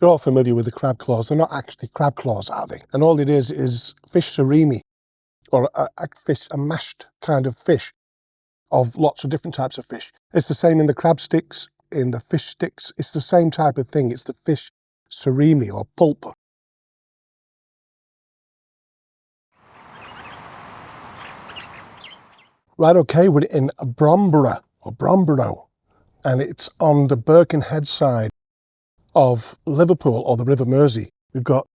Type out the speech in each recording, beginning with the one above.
You're all familiar with the crab claws. They're not actually crab claws, are they? And all it is fish surimi, or a mashed kind of fish of lots of different types of fish. It's the same in the crab sticks, in the fish sticks. It's the same type of thing. It's the fish surimi or pulp. Right, okay, we're in Bromborough, or Bromborough, and it's on the Birkenhead side of Liverpool, or the River Mersey. We've got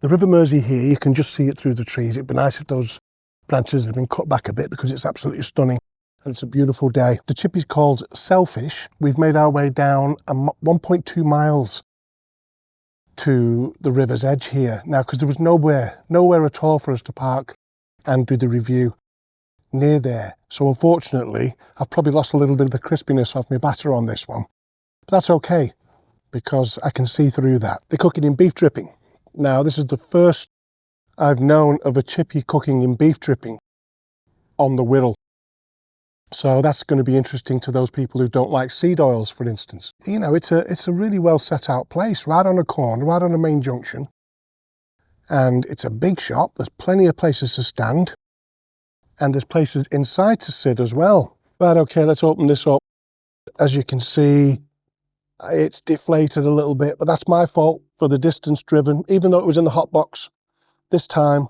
the River Mersey here. You can just see it through the trees. It'd be nice if those branches had been cut back a bit, because it's absolutely stunning and it's a beautiful day. The Chippy's called selFISH. We've made our way down 1.2 miles to the river's edge here now, because there was nowhere at all for us to park and do the review near there. So unfortunately, I've probably lost a little bit of the crispiness of my batter on this one, but that's okay, because I can see through that. They cook it in beef dripping. Now, this is the first I've known of a chippy cooking in beef dripping on the Wirral. So that's going to be interesting to those people who don't like seed oils, for instance. You know, it's a really well set out place, right on a corner, right on a main junction. And it's a big shop. There's plenty of places to stand. And there's places inside to sit as well. Right, okay, let's open this up. As you can see, it's deflated a little bit, but that's my fault for the distance driven, even though it was in the hot box this time.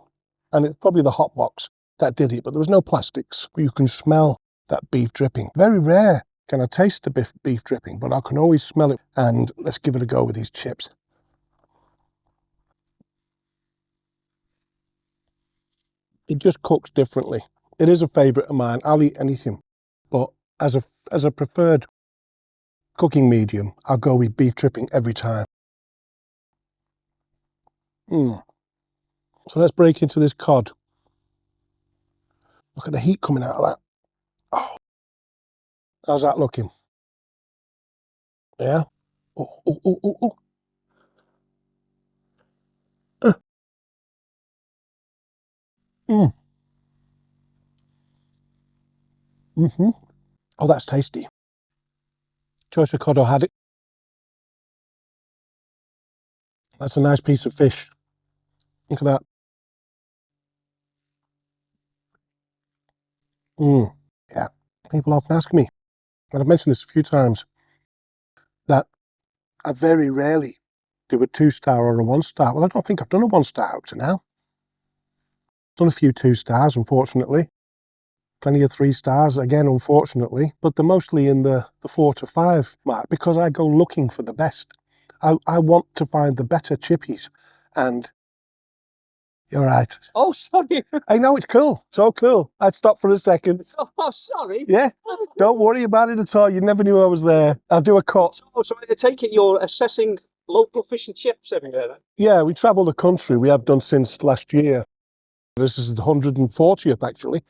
And it's probably the hot box that did it, but there was no plastics. You can smell that beef dripping. Very rare can I taste the beef dripping, but I can always smell it. And let's give it a go with these chips. It just cooks differently. It is a favourite of mine. I'll eat anything, but as a preferred cooking medium, I'll go with beef dripping every time. So let's break into this cod. Look at the heat coming out of that. Oh, how's that looking? Yeah. Oh, oh, oh, oh, oh. Oh, that's tasty. Choice of cod, I had it. That's a nice piece of fish. Look at that. Yeah. People often ask me, and I've mentioned this a few times, that I very rarely do a 2-star or a 1-star. Well, I don't think I've done a 1-star up to now. Done a few 2-stars, unfortunately. Plenty of 3 stars, again, unfortunately. But they're mostly in the 4 to 5 mark, because I go looking for the best. I want to find the better chippies. And you're right. Oh, sorry. I know, it's cool. So cool. I'd stop for a second. Oh, sorry. Yeah. Don't worry about it at all. You never knew I was there. I'll do a cut. Oh, so I take it you're assessing local fish and chips everywhere then? Yeah, we travel the country. We have done since last year. This is the 140th, actually.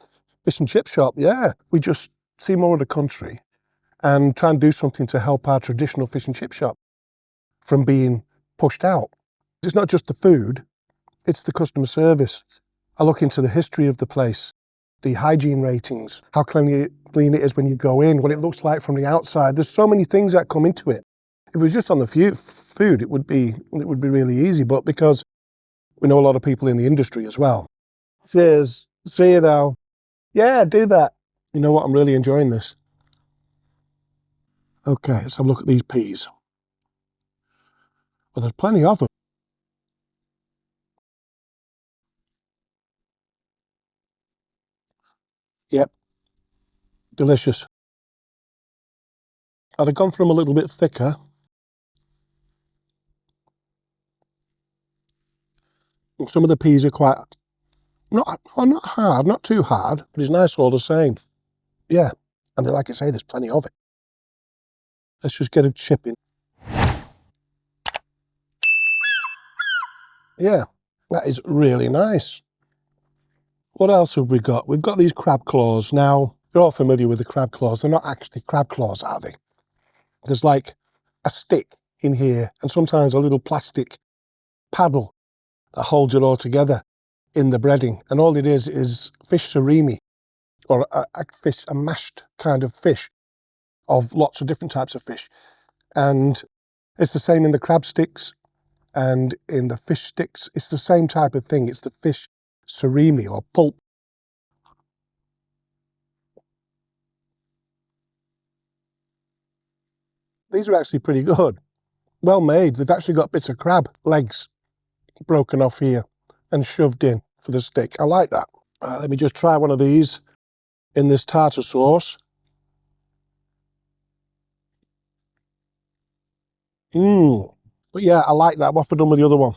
Fish and chip shop, yeah. We just see more of the country and try and do something to help our traditional fish and chip shop from being pushed out. It's not just the food, it's the customer service. I look into the history of the place, the hygiene ratings, how clean it is when you go in, what it looks like from the outside. There's so many things that come into it. If it was just on the food, it would be really easy, but because we know a lot of people in the industry as well. Cheers. See you now. Yeah, do that. You know what? I'm really enjoying this. Okay, let's have a look at these peas. Well, there's plenty of them. Yep. Delicious. I'd have gone for them a little bit thicker. And some of the peas are quite, not hard, not too hard, but it's nice all the same. Yeah, and then, like I say, there's plenty of it. Let's just get a chip in. Yeah, that is really nice. What else have we got? We've got these crab claws. Now, you're all familiar with the crab claws. They're not actually crab claws, are they? There's like a stick in here and sometimes a little plastic paddle that holds it all together in the breading. And all it is fish surimi, or a mashed kind of fish of lots of different types of fish. And it's the same in the crab sticks, And in the fish sticks, it's the same type of thing. It's the fish surimi or pulp. These are actually pretty good. Well made. They've actually got bits of crab legs broken off here and shoved in for the stick. I like that. Let me just try one of these in this tartar sauce. But yeah, I like that. What have I done with the other one?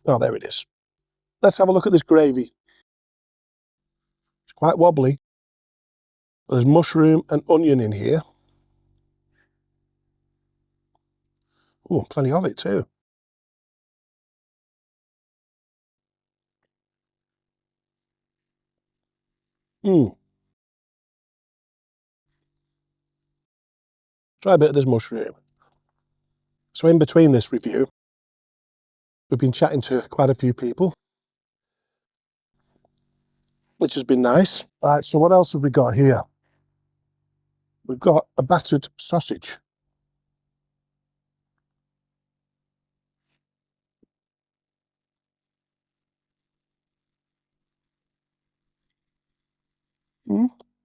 Oh, there it is. Let's have a look at this gravy. It's quite wobbly. There's mushroom and onion in here. Oh, plenty of it too. Try a bit of this mushroom. So in between this review, we've been chatting to quite a few people, which has been nice. Right, so what else have we got here? We've got a battered sausage.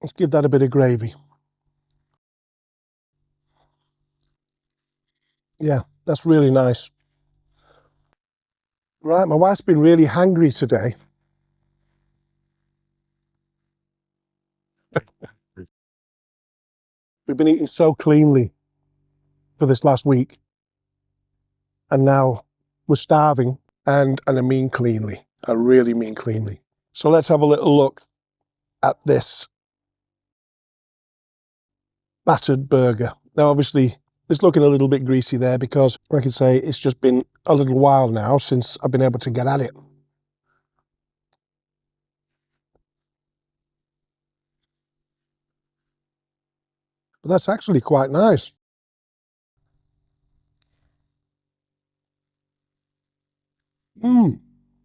Let's give that a bit of gravy. Yeah, that's really nice. Right, my wife's been really hangry today. We've been eating so cleanly for this last week. And now we're starving, and I mean cleanly. I really mean cleanly. So let's have a little look at this battered burger. Now, obviously, it's looking a little bit greasy there because, like I say, it's just been a little while now since I've been able to get at it. But that's actually quite nice.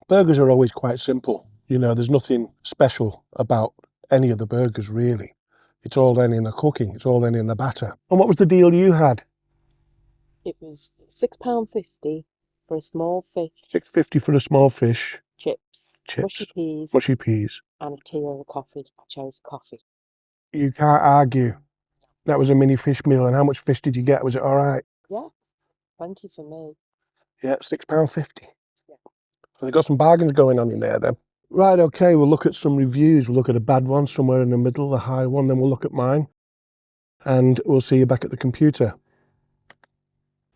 Burgers are always quite simple. You know, there's nothing special about any of the burgers, really. It's all then in the cooking. It's all then in the batter. And what was the deal you had? It was £6.50 for a small fish. £6.50 for a small fish. Chips. Chips. Mushy peas. Peas. And a tea or a coffee. I chose coffee. You can't argue. That was a mini fish meal. And how much fish did you get? Was it all right? Yeah, plenty for me. Yeah, £6.50. Yeah. So they've got some bargains going on in there then. Right, okay, we'll look at some reviews. We'll look at a bad one somewhere in the middle, the high one, then we'll look at mine. And we'll see you back at the computer.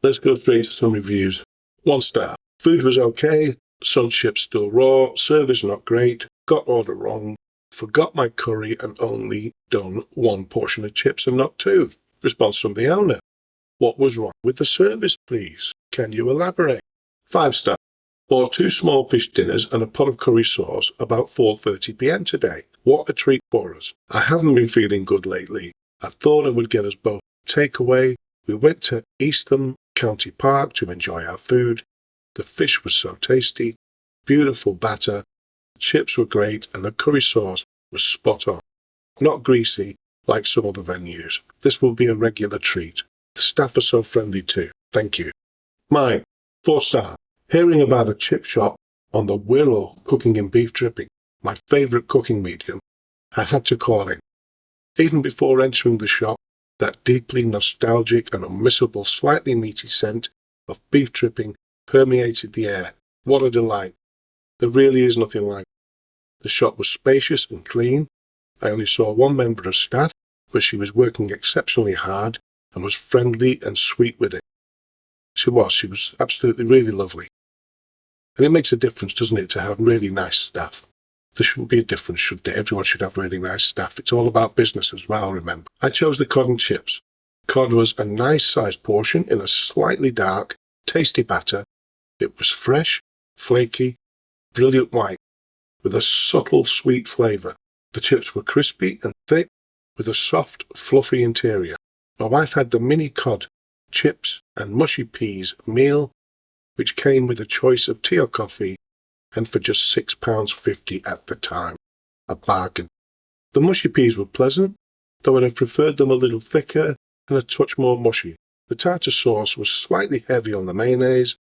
Let's go straight to some reviews. 1 star. Food was okay. Some chips still raw. Service not great. Got order wrong. Forgot my curry and only done 1 portion of chips and not 2. Response from the owner. What was wrong with the service, please? Can you elaborate? 5 star. Bought 2 small fish dinners and a pot of curry sauce about 4:30 p.m. today. What a treat for us. I haven't been feeling good lately. I thought I would get us both takeaway. We went to Eastham County Park to enjoy our food. The fish was so tasty. Beautiful batter. The chips were great and the curry sauce was spot on. Not greasy like some other venues. This will be a regular treat. The staff are so friendly too. Thank you. Mine. 4 star. Hearing about a chip shop on the Wirral cooking in beef dripping, my favourite cooking medium, I had to call in. Even before entering the shop, that deeply nostalgic and unmissable slightly meaty scent of beef dripping permeated the air. What a delight. There really is nothing like it. The shop was spacious and clean. I only saw 1 member of staff, but she was working exceptionally hard and was friendly and sweet with it. She was absolutely really lovely. And it makes a difference, doesn't it, to have really nice staff. There shouldn't be a difference, should there? Everyone should have really nice staff. It's all about business as well, remember. I chose the cod and chips. Cod was a nice sized portion in a slightly dark, tasty batter. It was fresh, flaky, brilliant white, with a subtle sweet flavour. The chips were crispy and thick, with a soft, fluffy interior. My wife had the mini cod, chips and mushy peas meal, which came with a choice of tea or coffee, and for just £6.50 at the time. A bargain. The mushy peas were pleasant, though I'd have preferred them a little thicker and a touch more mushy. The tartar sauce was slightly heavy on the mayonnaise,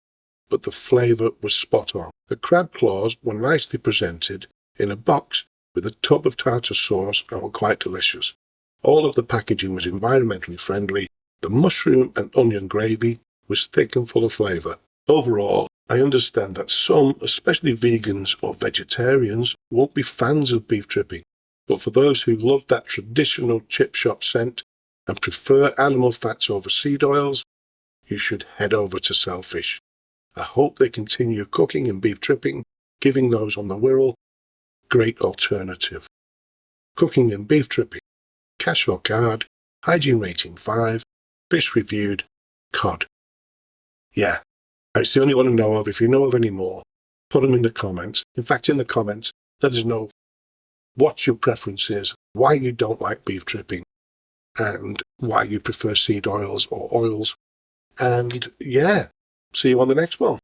but the flavour was spot on. The crab claws were nicely presented in a box with a tub of tartar sauce and were quite delicious. All of the packaging was environmentally friendly. The mushroom and onion gravy was thick and full of flavour. Overall, I understand that some, especially vegans or vegetarians, won't be fans of beef dripping, but for those who love that traditional chip shop scent and prefer animal fats over seed oils, you should head over to selFISH. I hope they continue cooking in beef dripping, giving those on the Wirral great alternative. Cooking in beef dripping, cash or card, hygiene rating 5, fish reviewed, cod. Yeah, it's the only one I know of. If you know of any more, put them in the comments. In fact, in the comments, let us know what your preference is, why you don't like beef dripping, and why you prefer seed oils or oils. And yeah, see you on the next one.